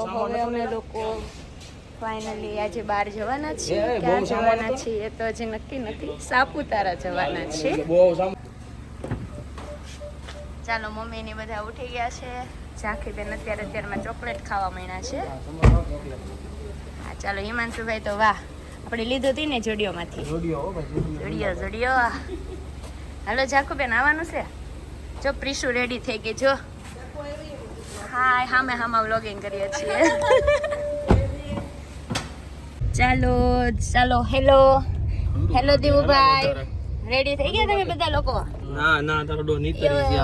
હવે અમે લોકો ફાઇનલી આજે બહાર જવાના છીએ. ક્યાં જવાના છીએ એ તો હજી નક્કી નથી. સાપુતારા જવાના છે. ચાલો, મમ્મી ને બધા ઉઠી ગયા છે. ઝાંખી બેન અત્યારમાં ચોકલેટ ખાવા માંડ્યા છે. હા ચાલો, હિમાંશુભાઈ તો વાહ, આપણે લીધો હતી ને જોડિયોમાંથી. જોડિયો. હાલો ઝાંખુ બેન આવવાનું છે. જો પ્રીશુ રેડી થઈ ગઈ. જો હાય, હામે વ્લોગિંગ કરીએ છીએ. ચાલો હેલો દીવુભાઈ, રેડી થઈ ગયા તમે બધા લોકો? ના તારો ડો ની કરી છે.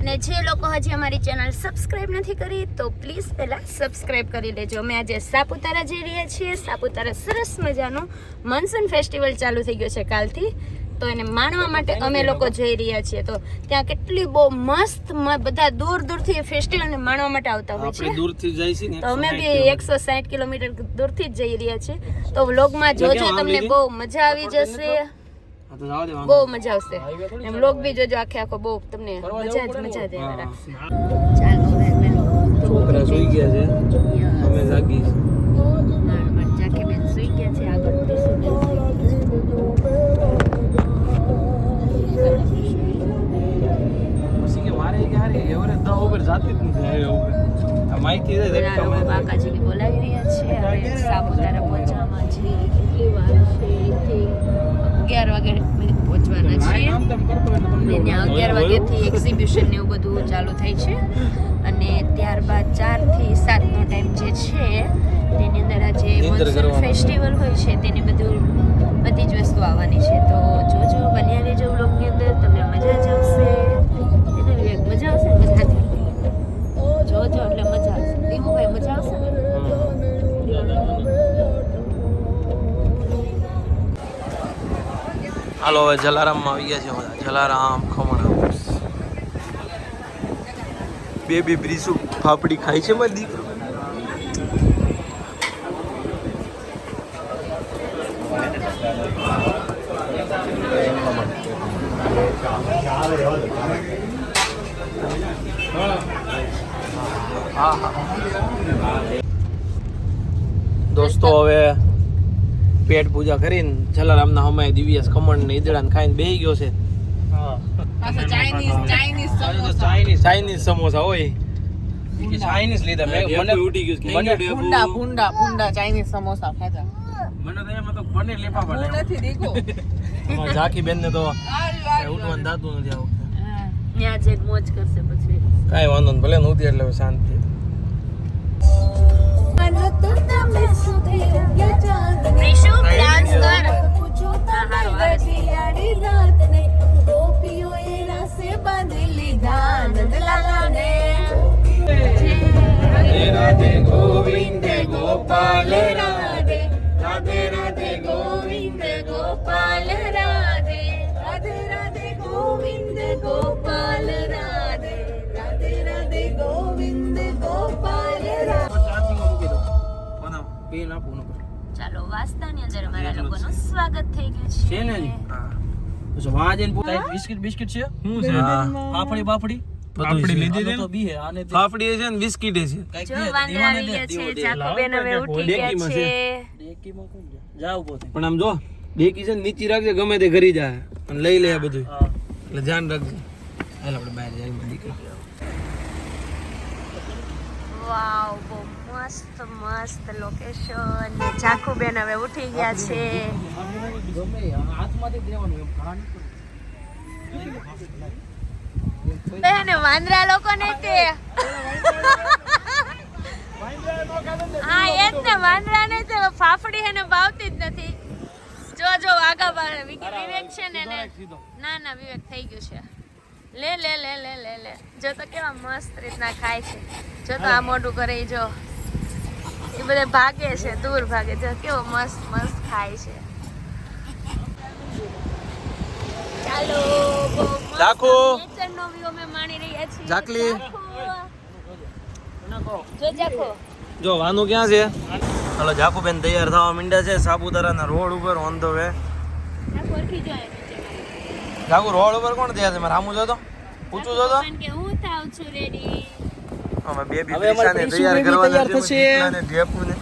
અને જે લોકો હજી અમારી ચેનલ સબસ્ક્રાઇબ નથી કરી તો પ્લીઝ પહેલા સબસ્ક્રાઇબ કરી લેજો. અમે આજે સાપુતારા જઈ રહ્યા છીએ. સાપુતારા સરસ મજાનો મોન્સૂન ફેસ્ટિવલ ચાલુ થઈ ગયો છે કાલથી, તો એને માણવા માટે અમે લોકો જઈ રહ્યા છીએ. તો ત્યાં કેટલી બહુ મસ્ત બધા દૂરથી ફેસ્ટિવલને માણવા માટે આવતા હોય છે. આપણે દૂરથી જઈ છીએ ને, તો અમે બી 160 કિલોમીટર દૂરથી જ જઈ રહ્યા છીએ. તો વ્લોગમાં જોજો, તમને બહુ મજા આવી જશે. બહુ મજા આવશે. એમ વ્લોગ બી જોજો આખો બહુ તમને મજા દેવા રાખશે. ચાલો અમે લોકો છોકરા સુઈ ગયા છે, અમે જાગી છે. જાકી બેન સુઈ ગયા છે. આગળ પ્રીશુ બેન સુઈ ગયા છે. બાકાજી બોલાવી રહ્યા છે. હવે સાપુતારા પહોંચવામાં છે કેટલી વાર છે? 11 વાગે પહોંચવાના છીએ. અને ત્યાં 11 વાગ્યાથી એક્ઝિબિશન ને એવું બધું ચાલુ થાય છે. અને ત્યારબાદ 4 થી 7 નો ટાઈમ જે છે તેની અંદર આ જે મોન્સૂન ફેસ્ટિવલ હોય છે તેની બધી જ વસ્તુ આવવાની છે. તો જોજો, બન્યા રહેજો વ્લોગની અંદર, તમને મજા જ આવશે. મજા આવશે ને બધાથી જોજો એટલે મજા આવશે. દીવુભાઈ મજા આવશે ને? હાલો હવે જલારામમાં આવી ગયા છે બધા. જલારામ ખમણ હાઉસ. બેબી પ્રીશુ ફાફડી ખાય છે મારી દીકરો. દોસ્તો હવે પેટ પૂજા કરીને જલારામના હમાય દિવ્યસ ખમણ ને ઈદડા ખાઈને બેહી ગયો છે. ચાઇનીઝ સમોસા હોય. ચાઇનીઝ લીધા. મને ઉઠી ગયું કે ભૂંડા ચાઇનીઝ સમોસા ખાધા. મને તો એમાં તો પનીર લેપા પડે. હું નથી દીકો. અમાર ઝાકી બેન ને તો ઉઠવાનું દાતું નથી આ વખતે. ત્યાં જઈને મોજ કરશે પછી. કાઈ વાંધો નહીં, ભલે નહોતી એટલે શાંતિ. પ્રીશુ ડાન્સ કર. રાધે ગોવિંદ ગોપાલ રાધે, રાધે રાધે ગોવિંદ ગોપાલ રાધે, રાધે રાધે ગોવિંદ ગોપાલ રાધે, રાધે રાધે ગોવિંદ ગોપાલ રાધે. ચાલો, વાસ્તાની અંદર અમારા લોકોનું સ્વાગત થઈ ગયું છે. ને જી વાજેન બિસ્કિટ છે. શું છે? ફાફડી બાફડી ફાફડી લીધી છે. તો બી હે આને ફાફડી છે ને બિસ્કિટ છે. જો વાંદરા આવી ગયા છે. જાકુબેન હવે ઉઠી ગયા છે. ડેકીમાં કોણ જાવ પોતે. પણ આમ જો ડેકી છે ને નીચી રાખજે, ગમે તે ઘરી જાય અને લઈ લે બધું. એટલે ધ્યાન રાખજે. હાલ આપણે બહાર જઈએ દીકરા. વાવ, બહુ મસ્ત લોકેશન. જાકુબેન હવે ઉઠી ગયા છે. હાથમાંથી દેવાનું એમ ઘાણ બેને વાંદરા લોકોને તે હા એ જ ને, વાંદરા ને તો ફાફડી એને ભાવતી જ નથી. જો આગા વિવેક છે ને ના વિવેક થઈ ગયું છે. લે જો તો કેવા મસ્ત રીતના ખાય છે. જો તો આ મોઢું કરે જો એ બધે ભાગે છે, દૂર ભાગે. જો કેવો મસ્ત ખાય છે. ચાલો, જાખો નેચરનો વ્યૂ અમે માણી રહ્યા છીએ. જાકલી જો જાખો જો વાનું ક્યાં છે? હાલો જાકુબેન તૈયાર થવા માંડ્યા છે સાપુતારાના રોડ ઉપર ઓન ધ વે. જાકુ રોડ ઉપર કોણ તૈયાર છે? મારે આમું જોતો પૂછું જોતો કે હું થાઉં છું રેડી. અમે બેબી હવે અમારે પ્રિશાને પ્રિશુ તૈયાર બેબી કરવાના તૈયાર છે થશે. અને ઢેપુને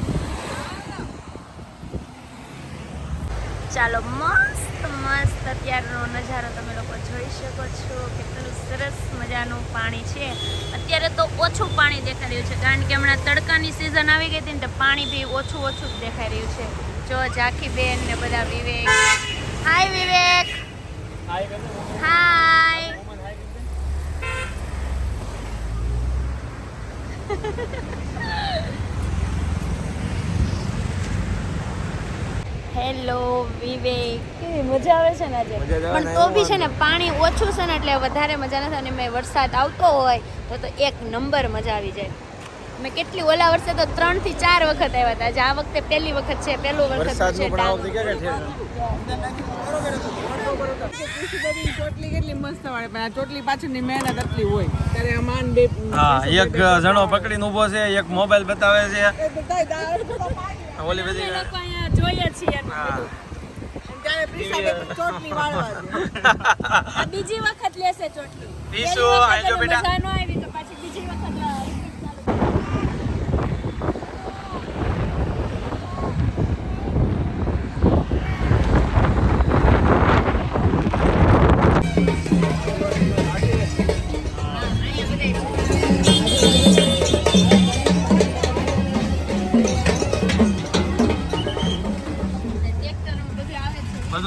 ચાલો મસ્ત મસ્ત અત્યારનો નજારો તમે લોકો જોઈ શકો છો. કેટલું સરસ મજાનું પાણી છે. અત્યારે તો ઓછું પાણી દેખાઈ રહ્યું છે કારણ કે હમણાં તડકાની સિઝન આવી ગઈ હતી ને તો પાણી બી ઓછું ઓછું જ દેખાઈ રહ્યું છે. જો ઝાંખી બેન ને બધા વિવેક. હાય વિવેક. હાય. હેલો વિવેક. કેવી મજા આવે છે ને આજે. મજા જ આવે પણ ને, તો બી એવો છે ને પાણી ઓછું છે ને એટલે વધારે મજા નથી. અને મેં વરસાદ આવતો હોય તો એક નંબર મજા આવી જાય. મેં કેટલી ઓલા વર્ષે તો 3 થી 4 વખત આવ્યા હતા. આજે આ વખતે પહેલી વખત છે. પહેલું વખત વરસાદનું છે પણ આ વખતે ક્યાં ઠેર ચોટલી કેટલી મસ્ત વાળે પણ આ ચોટલી પાછળની મહેનત આટલી હોય ત્યારે આ માન બે હા એક જણો પકડીને ઊભો છે, એક મોબાઈલ બતાવે છે. ઓલી બધી જોઈએ છીએ હા ત્યારે પ્રિસાબે ચોટલી વાળવા આ બીજી વખત લેશે ચોટલી. પીસુ આજો બેટા. મજા ન આવી તો પાછી બીજી વખત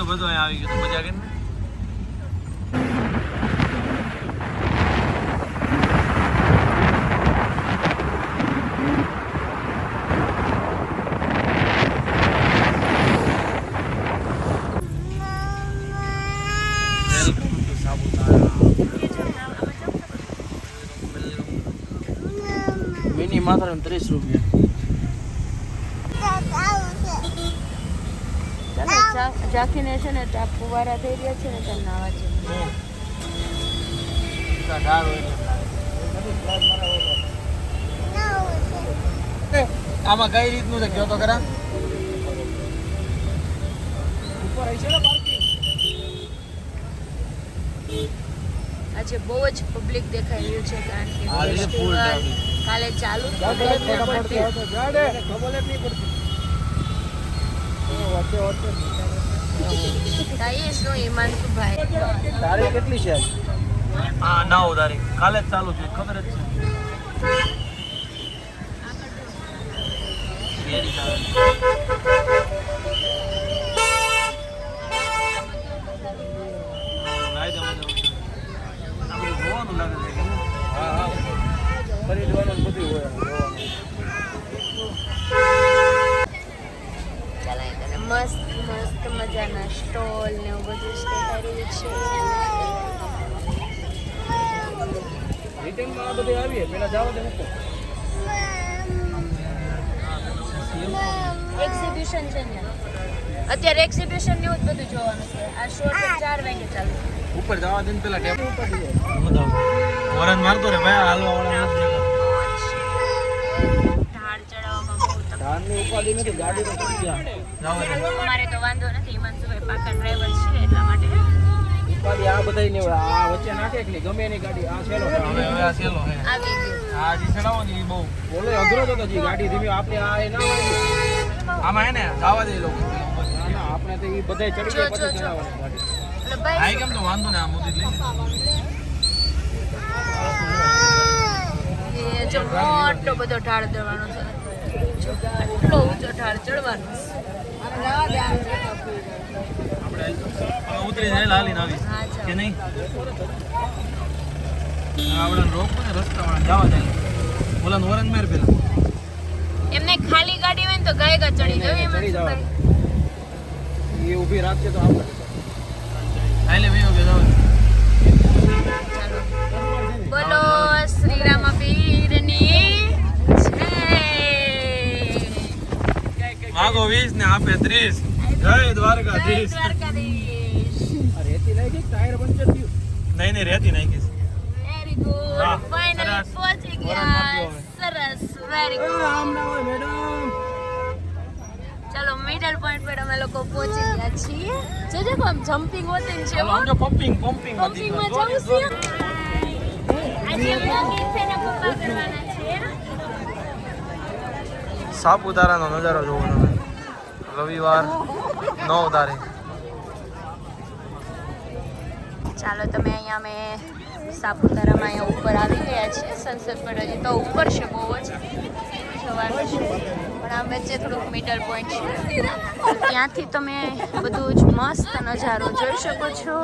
બધું અહીં આવી ગયું. મજા કરીને મિની માત્ર 30 રૂપિયા. ઝાંખીને છે ને ત્યાં ફુવારા થઈ રહ્યા છે ને ત્યાં નાવા છે. આમાં કઈ રીતનું છે કયો તો ખરા? આજે બહુ જ પબ્લિક દેખાઈ રહ્યું છે કારણ કે આજે full ફેસ્ટિવલ traffic. કાલે ચાલુ જ થાય શું હિમાંશુભાઈ. તારીખ કેટલી છે આજ? હા 9 તારીખ કાલે જ ચાલુ છે, ખબર જ છે. જોવાનું લાગે છે. હા હા ખરીદવાનું બધું હોય જોવાનું. ચાલો અહીં તને મસ્ત મસ્ત મજાના સ્ટોલ ને એવું બધું જ દેખાઈ રહ્યું રિટર્નમાં આ બધે આવીએ પેલા જાવ દે મૂકો. છે. એક્ઝિબિશન છે ને અત્યારે એક્ઝિબિશન ને એવું જ બધું જોવાનું છે. આ શો 4 વાગે ચાલુ છે. ઉપર જવા દે ને પેલા ટેપ ઉપર વરન મારતો રે ભાઈ હાલવા વાળા નથી દેખાતા. ઢાળ ચડાવવામાં બહુ તકલીફ. ધાનની ઉપાધિ નથી, ગાડી તો ચડી ગયા. જવા દે. અમારે તો વાંધો નથી. હિમાંશુભાઈ પાકા ડ્રાઈવર છે એટલા માટે. ઉપાધિ આ બધાય ને આ વચ્ચે નાખે કે નહીં, ગમે એની ગાડી આ છેલો હવે આ સેલો હે આવી ગયું. આ જી ચલાવો ને ઈ બહુ બોલો અઘરો તો જી ગાડી ધીમી આપણે આ એ ના હોય. આમાં હે ને જવા દે લોકો. ના આપણે તો એ બધાય ચડી જો, ગયા જો, પછી જો. ચલાવવાની ગાડી. એટલે આઈ ભાઈ કેમ તો વાંધો ને આ મોદી લઈ એ જો મોટો બધો ઢાળ દેવાનો છે. જો આટલો ઊંચો ઢાળ ચડવાનો છે. આપણે હવે ઉતરી જાય લાલીને આવી હા, ચાલો. કે નહીં આપણે રોક ને રસ્તા વાળા જવા દે બોલા વરન મેર પેલા એમને ખાલી ગાડી હોય ને તો ગાયગા ચડી જવી. ચડી જવાનું. હિમાંશુભાઈ એ ઊભી રાખશે તો આપણે આલે વેયો કે જાવ ચાલો બોલો શ્રી રામપીરની જય. માગો 20 ને આપે 30 જય જય દ્વારકાધીશ. દ્વારકાધીશ. આ રેતી લઈ ગઈ ટાયર પંચર થયું. નહીં નહીં રહેતી નાખીશ. Very good. હા, ફાઇનલી સરસ. પહોંચી વરન ગયા. મારજો હવે. સરસ વેરી ગુડ. આમ ના હોય મેડમ. ચલો મિડલ પોઈન્ટ પર અમે લોકો પહોંચી ગયા છીએ. જોજો કે આમ જમ્પિંગ હોતી છે ચાલો આમ જો પમ્પિંગ પમ્પિંગ પમ્પિંગમાં જવું છે. આજે વ્લોગિંગ છે ને પપ્પા કરવાના છે. સાપુતારાનો નજારો જોવો તમે. રવિવાર 9 તારીખ. ચાલો તમે અહીંયા અમે સાપુતારામાં અહીંયા ઉપર આવી ગયા છીએ. સનસેટ પર હજી તો ઉપર છે બહુ જ જવાનું છે, પણ આ વચ્ચે થોડુંક મિડલ પોઈન્ટ છે, તો ત્યાંથી તમે બધું જ મસ્ત નજારો જોઈ શકો છો.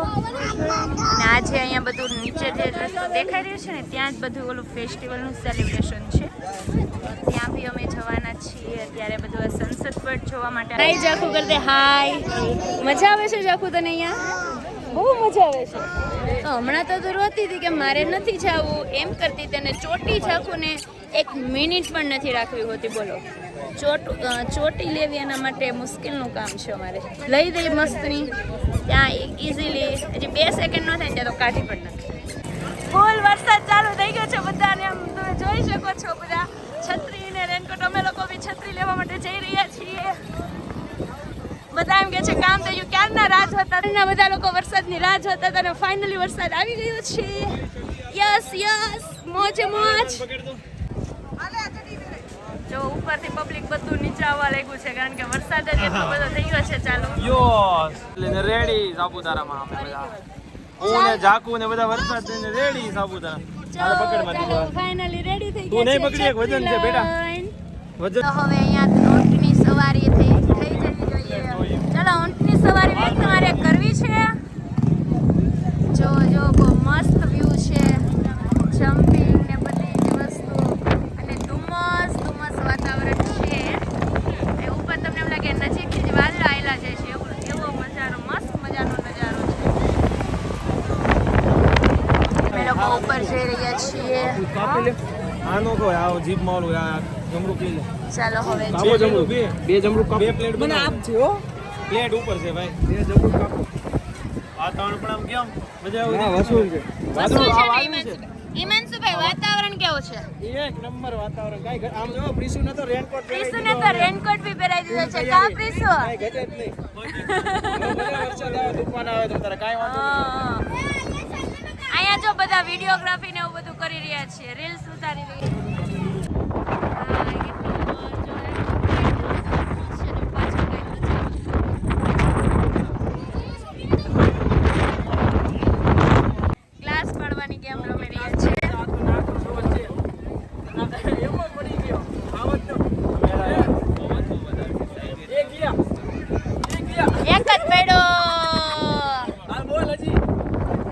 અને આજે અહીંયા બધું નીચે જે રસ્તો દેખાઈ રહ્યો છે ને ત્યાં જ બધું ઓલું ફેસ્ટિવલનું સેલિબ્રેશન છે, ત્યાં બી અમે જવાના છીએ અત્યારે બધું આ સનસેટ પર જોવા માટે. હાય જાખુ કરતે હાય. મજા આવે છે જાખુ તને અહીંયા? બહુ મજા આવે છે. તો હમણાં તો રોતી હતી કે મારે નથી જવું એમ કરતી તેને ચોટી જાખુને 1 મિનિટ પણ નથી રાખવી હોતી. બોલો ચોટી લેવી એના માટે મુશ્કેલનું કામ છે અમારે. લઈ દઈ મસ્તની ત્યાં ઇઝીલી, હજી 2 સેકન્ડ ન થાય ત્યાં તો કાઢી પણ નથી. ફૂલ વરસાદ ચાલુ થઈ ગયો છે, બધાને આમ તમે જોઈ શકો છો. બધા છત્રી ને રેનકોટ, અમે લોકો બી છત્રી લેવા માટે જઈ રહ્યા છીએ. બધા એમ કે છે કામ થઈ ગયું, ક્યારના રાહ જોતા હતા, બધા લોકો વરસાદની રાહ જોતા હતા અને ફાઇનલી વરસાદ આવી ગયો છે. યસ યસ, મોજે મોજ. જો ઉપરથી પબ્લિક બધું નીચે આવવા લાગ્યું છે, કારણ કે વરસાદ જ એટલો બધો થઈ ગયો છે. ચાલો યો રેડી સાપુતારામાં અમે બધા. હું ને જાકુ ને બધા વરસાદ થઈને રેડી સાપુતારા. ચાલો પકડ મારી ચાલો ફાઇનલી રેડી થઈ તું ગયા નહીં પકડી, એક વજન છે બેટા. તો હવે અહીંયા ઊંટની સવારી થઈ જવી જોઈએ. ચાલો ઊંટની સવારી બી તમારે કરવી છે. જો જો બહુ મસ્ત વ્યૂ છે, જમ્પિંગ ને બધી જ વસ્તુ, અને ધુમ્મસ વાતાવરણ છે. એ ઉપર તમને એમ લાગે નજીકથી જ વાદળા આવેલા જાય છે, એવો નજારો, મસ્ત મજાનો નજારો છે. અમે લોકો ઉપર જઈ રહ્યા છીએ. આનો કો આવો જીપ મારું આ જમરૂક લઈ લે. ચાલો હવે બે જમરૂક કાપો. 2 પ્લેટ મને આપજો હો. પ્લેટ ઉપર છે ભાઈ. 2 જમરૂક કાપો. વાતાવરણ પણ આમ કેમ મજા આવે? હા વસૂલ છે. હિમાંશુભાઈ વાતાવરણ કેવું છે? એક નંબર વાતાવરણ. કાઈ આમ જો પ્રીસુ ને તો રેનકોટ રેનકોટ બી પહેરાવી દીધો છે. કા પ્રીસુ? કાઈ ઘટે જ નહીં. વરસાદ આવે, તુફાન આવે તો તારે કાઈ વાંધો નહીં. અહીંયા જો બધા વિડીયોગ્રાફી ને એવું બધું કરી રહ્યા છીએ, રીલ્સ ઉતારી રહ્યા ક્લાસ પાડવાની ગેમ રમી રહ્યા છે. એક જ પડ્યો.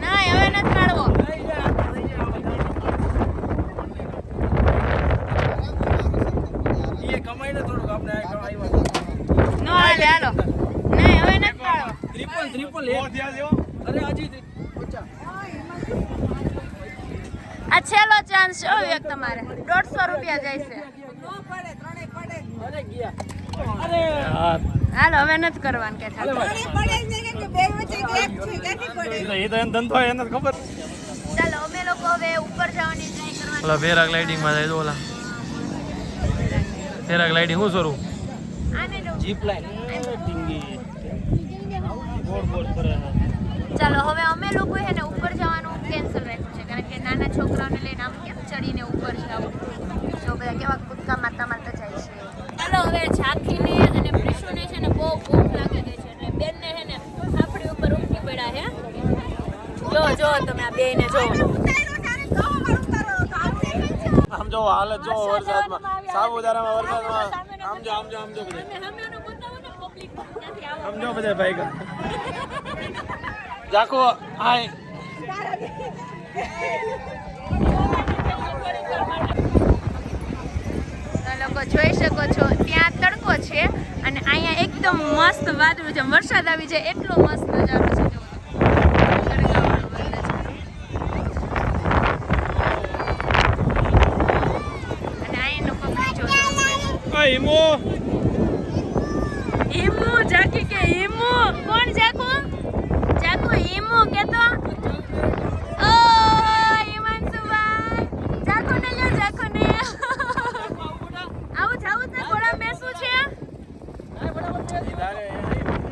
ના હવે નથી પાડવો. નો હાલે, હાલો. નહીં હવે નથી પાડવો. આ છેલ્લો ચાન્સ છે એક તમારે. 150 રૂપિયા જાય છે. હાલો હવે નથી કરવાનું કે એ તો એમ ધંધો એને ખબર. ચાલો અમે લોકો હવે ઉપર જવાની ટ્રાય કરવાની. ઓલા પેરાગ્લાઇડિંગ માં જાય તો ઓલા પેરાગ્લાઇડિંગ હું શરૂ આને જો જીપ લાઈન ચાલો હવે અમે લોકો છે ને ઉપર જવાનું કેન્સલ રાખ્યું છે, કારણ કે નાના છોકરાઓને લઈને આમ કેમ ચડીને ઉપર જાવ. જો બધા કેવા કૂદકા મારતા જાય છે. ચાલો હવે ઝાંખીને અને પ્રિશુને છે ને બહુ ભૂખ લાગી ગઈ છે, એટલે બેનને છે ને આપણી ઉપર ઉમટી પડ્યા છે. જો તમે આ બેને જો. આમ જો હાલત જો વરસાદમાં, સાપુતારામાં વરસાદમાં. આમ જો બધા. આમ જો બધા ભાઈ જાકો હાય. લોકો જોઈ શકો છો ત્યાં તડકો છે અને અહીંયા એકદમ મસ્ત વાદળું છે. વરસાદ આવી જાય એટલો મસ્ત નજારો છે. જો તડકાવાળો નજારો. અને અહીંનો પબ્લિક જો હિમો હિમુ જાકી કે હિમુ કોણ જાકુ હિમુ કે તો ઓ હિમાંશુભાઈ જાકુને લ્યો જાકુને. આવું જાવું તો ઘોડા બેસવું છે?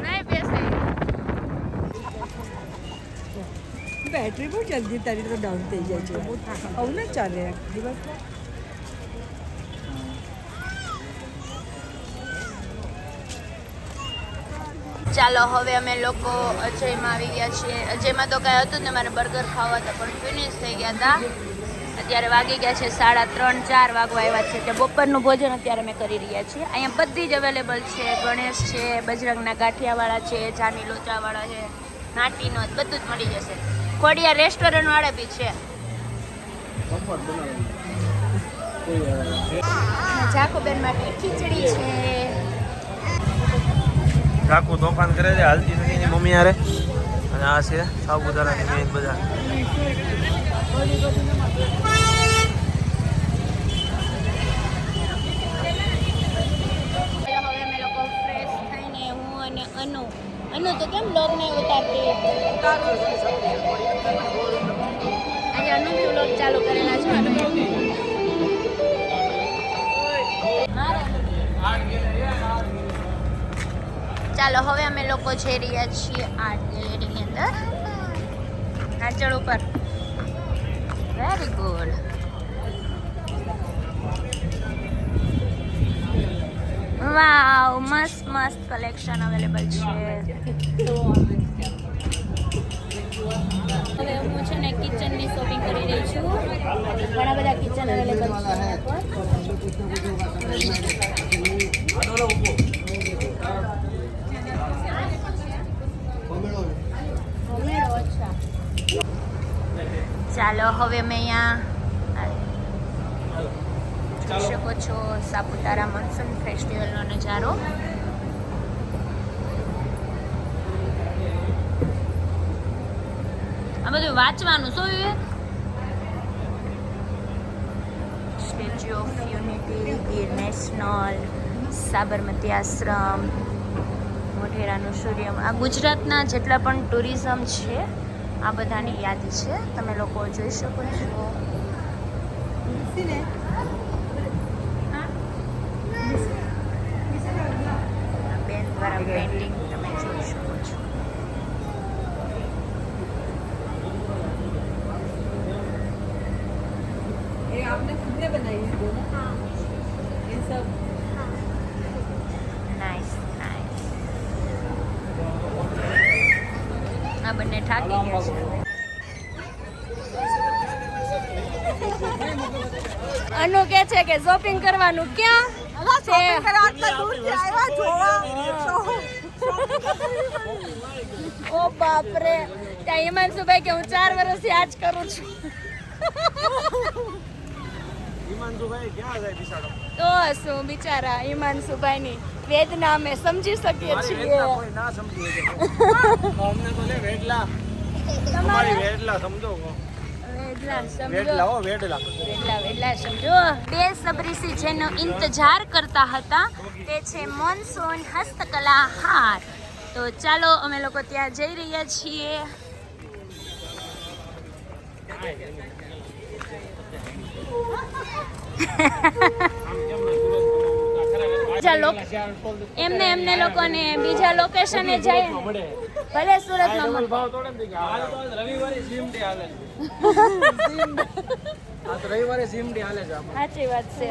નહીં બેસે. બેટરી બહુ જલ્દી તારી તો ડાઉન થઈ જાય છે. બહુ આવું ના ચાલે દિવસમાં. ચાલો હવે અમે લોકો અજયમાં આવી ગયા છીએ. અજયમાં તો કાંઈ હતું જ ને, મારે બર્ગર ખાવા હતા પણ ફિનિશ થઈ ગયા હતા. અત્યારે વાગી ગયા છે 3:30 4 વાગવા આવ્યા છે. એટલે બપોરનું ભોજન અત્યારે અમે કરી રહ્યા છીએ. અહીંયા બધી જ અવેલેબલ છે. ગણેશ છે, બજરંગના ગાંઠિયાવાળા છે, જાની લોચાવાળા છે, નાટીનો બધું જ મળી જશે. ખોડિયા રેસ્ટોરન્ટ વાળા બી છે. જાકુબેન માટે ખીચડી છે. કાકુ તોફાન કરે છે, હાલતી નથી એની મમ્મી હારે. અને આ છે સાપુતારાની મેન બજાર. હવે અમે લોકો ફ્રેશ થઈને હું અને અનુ તો કેમ બ્લોગ નહીં ઉતારતી? આજે અનુ બી બ્લોગ ચાલુ કરેલા છે. ચાલો હવે અમે લોકો જઈ રહ્યા છીએ આર્ટ ગેલેરીની અંદર. નાચળ ઉપર. Very good. વાવ, મસ્ત મસ્ત કલેક્શન અવેલેબલ છે. હવે હું છે ને કિચનની શોપિંગ કરી રહી છું. ઘણા બધા કિચન અવેલેબલ છે. ચાલો હવે મેં અહીંયા જોઈ શકો છો સાપુતારા મોન્સૂન ફેસ્ટિવલનો નજારો. આ બધું વાંચવાનું શું Vivek? Statue of Unity, Gir National, Sabarmati Ashram, મોઢેરાનું સૂર્યમ. આ ગુજરાતના જેટલા પણ ટુરિઝમ છે આ બધાની યાદી છે. તમે લોકો જોઈ શકો છો. બેન દ્વારા પેઇન્ટિંગ તમે જોઈ શકો છો. ये आपने खुद ने बनाई है वो ना? ये सब નાઇસ નાઇસ. આ બંને થાકી ગયા છે. અનુ કે છે કે શોપિંગ કરવાનું ક્યાં છે? ઓ બાપ રે, ત્યાં હિમાંશુભાઈ કે હું 4 વર્ષથી આ જ કરું છું. હિમાંશુભાઈ ક્યાં જાય બિચારો? તો શું બિચારા હિમાંશુભાઈની વેદના અમે સમજી શકીએ છીએ. કોઈ ના સમજી શકે. અમને તો લે વેડલા. તમારી વેડલા સમજો. વેદના સમજો. વેડલા હો વેડલા. વેડલા સમજો. બેસબરીથી જેનો ઇંતજાર કરતા હતા તે છે મોન્સૂન હસ્તકલા હાર. તો ચાલો અમે લોકો ત્યાં જઈ રહ્યા છીએ. એમને લોકોને બીજા લોકેશને જાય ને, ભલે સુરતમાં મળે. રવિવારે સીમ ડે હાલે છે. આ તો રવિવારે સીમ ડે હાલે છે. સાચી વાત છે.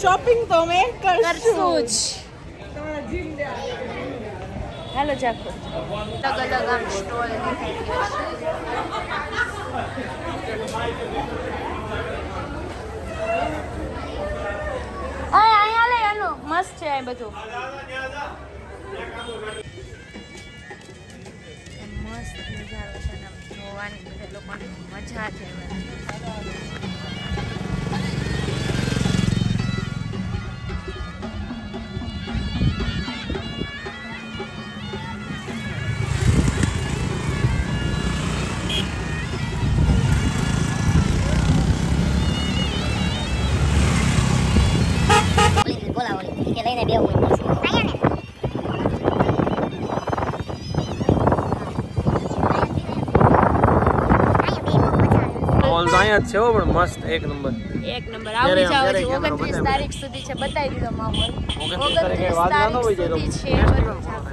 शॉपिंग तो मैं કરશું જ. હાલો જાકો. અલગ અલગ આમ સ્ટોલ દેખાઈ રહ્યો છે. અહીંયા લે એનું મસ્ત છે આ બધું. મસ્ત નજારો છે ને, જોવાની બધા લોકોને મજા છે. અહીંયા જ છે હો, પણ મસ્ત એક નંબર. એક નંબર આવી જાવ છે. 29 તારીખ સુધી છે. બતાવી દીધો માહોલ. 29 તારીખ સુધી છે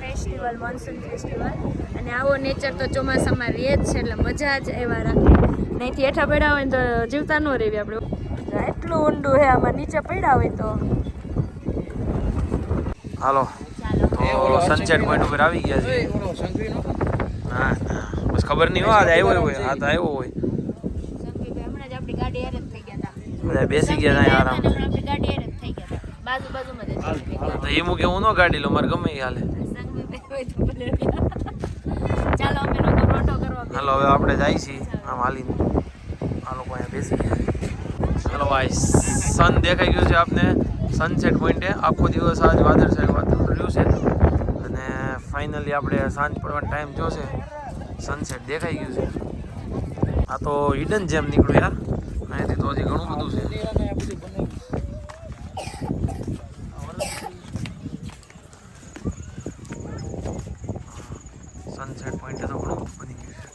ફેસ્ટિવલ, મોન્સૂન ફેસ્ટિવલ. અને આવો નેચર તો ચોમાસામાં રહે જ છે, એટલે મજા જ એવા રાખે. નહીંથી હેઠા પડ્યા હોય ને તો જીવતા ન રહેવી આપણે. એટલું ઊંડું હે આમાં, નીચે પડ્યા હોય તો. હાલો તો સનસેટ પોઈન્ટ ઉપર આવી ગયા છે. ના ના બસ ખબર નહીં હોય આવ્યો હોય આ તો આવ્યો હોય સંગીભાઈ હમણાં જ આપણી ગાડી હેરાન થઈ ગયા હતા. બધા બેસી ગયા હતા આરામ. આપણી ગાડી હેરાન થઈ ગયા હતા. બાજુમાં જ હતા. તો એ મૂકે હું ન ગાડી લો મારે ગમે એ હાલે. સંગીભાઈ હોય તો ભલે ચાલો અમે લોકો રોટો કરવા હાલો હવે આપણે જાય છીએ આમ હાલીને. આ લોકો અહીંયા બેસી ગયા. ચાલો ભાઈ સન દેખાઈ ગયું છે આપને સનસેટ પોઈન્ટે. આખો દિવસ આજ વાદળ રહ્યું છે અને ફાઇનલી આપણે સાંજ પડવાનો ટાઈમ જોશે. સનસેટ દેખાઈ ગયું છે. આ તો હિડન જેમ નીકળ્યું યાર. અહીંયાથી તો હજી ઘણું બધું છે. સનસેટ પોઈન્ટે તો ઘણું બધું બની ગયું છે.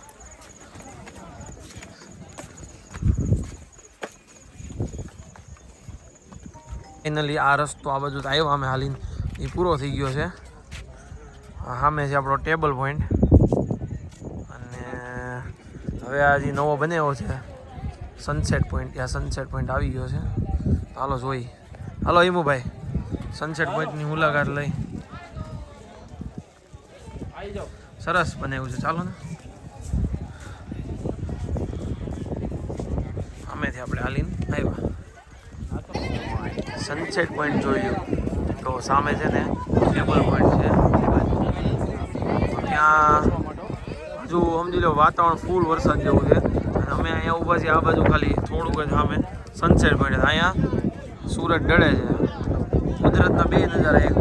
ફાઇનલી આ રસ્તો આ બાજુ આવ્યો અમે હાલીને એ પૂરો થઈ ગયો છે. સામે છે આપણો ટેબલ પોઈન્ટ અને હવે આ હજી નવો બન્યો છે સનસેટ પોઈન્ટ. ત્યાં સનસેટ પોઈન્ટ આવી ગયો છે. હાલો જોઈ. હાલો ઈમુભાઈ સનસેટ પોઈન્ટની મુલાકાત લઈ. સરસ બનાવ્યું છે. ચાલો ને અમેથી આપણે હાલીને આવ્યા. સનસેટ પોઈન્ટ જોયું તો સામે છે ને ટેબલ પોઈન્ટ છે. ત્યાં હજુ સમજી લો વાતાવરણ ફૂલ વરસાદ જેવું છે અને અમે અહીંયા ઊભા છીએ આ બાજુ ખાલી થોડુંક જ સામે સનસેટ પોઈન્ટ. અહીંયા સૂરજ ડળે છે. કુદરતના બે નજારા એક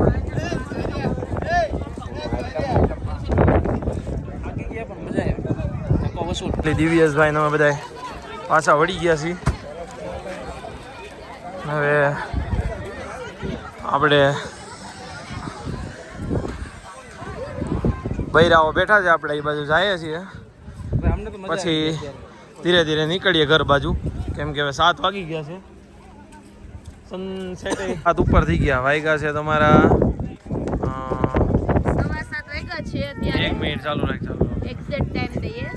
દિવ્યેશભાઈ ને અમે બધા પાછા વળી ગયા છીએ. હવે આપણે બૈરાઓ બેઠા છે. આપણે એ બાજુ જઈએ છીએ પછી ધીરે ધીરે નીકળીએ ઘર બાજુ કેમ કે હવે 7 વાગી ગયા છે. સનસેટ 7 ઉપર થઈ ગયા. વાગ્યા છે તમારા 7:15 વાગ્યા છે અત્યારે. 1 મિનિટ ચાલુ રાખ. એક્ઝેક્ટ ટાઈમ દઈએ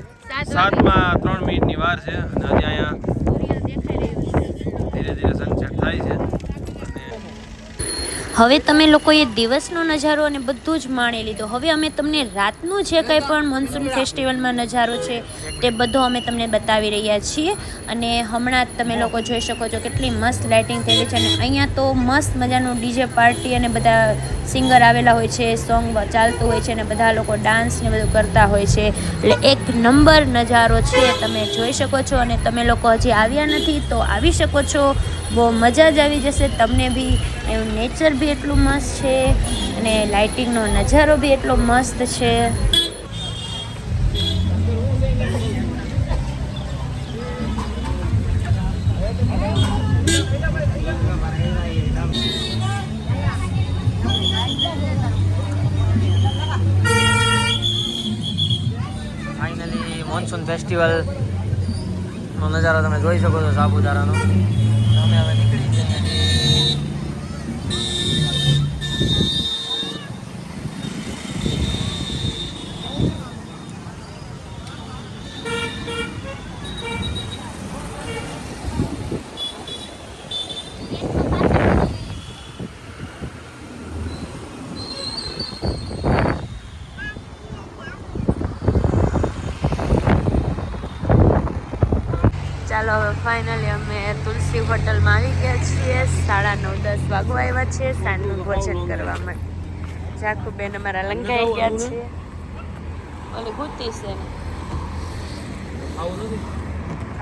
7 માં 3 મિનિટની વાર છે અને હજી અહીંયા સૂર્ય દેખાઈ રહ્યો છે. ધીરે ધીરે સનસેટ થાય છે. હવે તમે લોકોએ દિવસનો નજારો અને બધું જ માણી લીધો. હવે અમે તમને રાતનું જે કંઈ પણ મોન્સૂન ફેસ્ટિવલમાં નજારો છે તે બધો અમે તમને બતાવી રહ્યા છીએ. અને હમણાં જ તમે લોકો જોઈ શકો છો કેટલી મસ્ત લાઇટિંગ થયેલી છે. અને અહીંયા તો મસ્ત મજાનું ડીજે પાર્ટી અને બધા સિંગર આવેલા હોય છે, સોંગ ચાલતું હોય છે અને બધા લોકો ડાન્સ ને બધું કરતા હોય છે. એટલે એક નંબર નજારો છે, તમે જોઈ શકો છો. અને તમે લોકો હજી આવ્યા નથી તો આવી શકો છો. બહુ મજા જ આવી જશે તમને બી. એવું નેચર બી એટલું મસ્ત છે અને લાઇટિંગનો નજારો બી એટલો મસ્ત છે. ફાઇનલી મોન્સૂન ફેસ્ટિવલનો નજારો તમે જોઈ શકો છો સાપુતારાનો. અમે હવે નીકળી જઈએ. ચાલો હવે ફાઇનલી અમે તુલસી હોટલમાં આવી ગયા છીએ. 9:30-10 વાગવા આવ્યા છે સાંજનું ભોજન કરવા માટે. જાખુબેન અમારા લંકાઈ ગયા છે. ઓલી ગુતી છે ને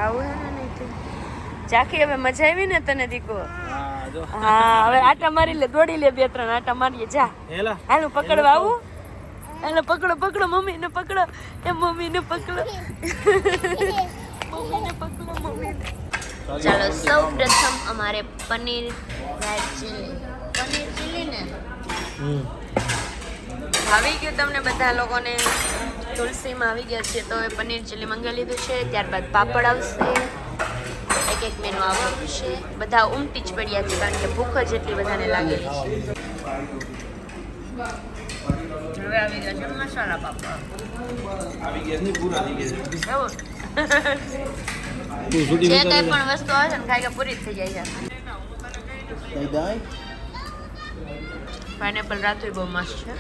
આવું હે ને નહીં જાખી. હવે મજા આવી ને તને દીકો? હા હવે આટા મારી લે, દોડી લે 2-3 આટા મારીએ. જા હાલું પકડવા આવું. હાલો પકડો પકડો મમ્મીને પકડો. એ મમ્મીને પકડો. ચાલો સૌ પ્રથમ અમારે પનીર ચીલી ને ભાવી ગયું તમને બધા લોકોને. તુલસીમાં આવી ગયા છે તો હવે પનીર ચીલી મંગાવી લીધું છે. ત્યારબાદ પાપડ આવશે. એક મેનુ આવવાનું છે. બધા ઉમટી જ પડ્યા છે કારણ કે ભૂખ જ એટલી બધાને લાગેલી છે. હવે આવી ગયા છે મસાલા પાપડ. આવી ગયા છે પૂરા થઈ ગયા છે. જે કઈ પણ વસ્તુ આવે છે ને ખાઈ કે પૂરી જ થઈ જાય છે. પાઇનેપલ રાત્રે બહુ મસ્ત છે.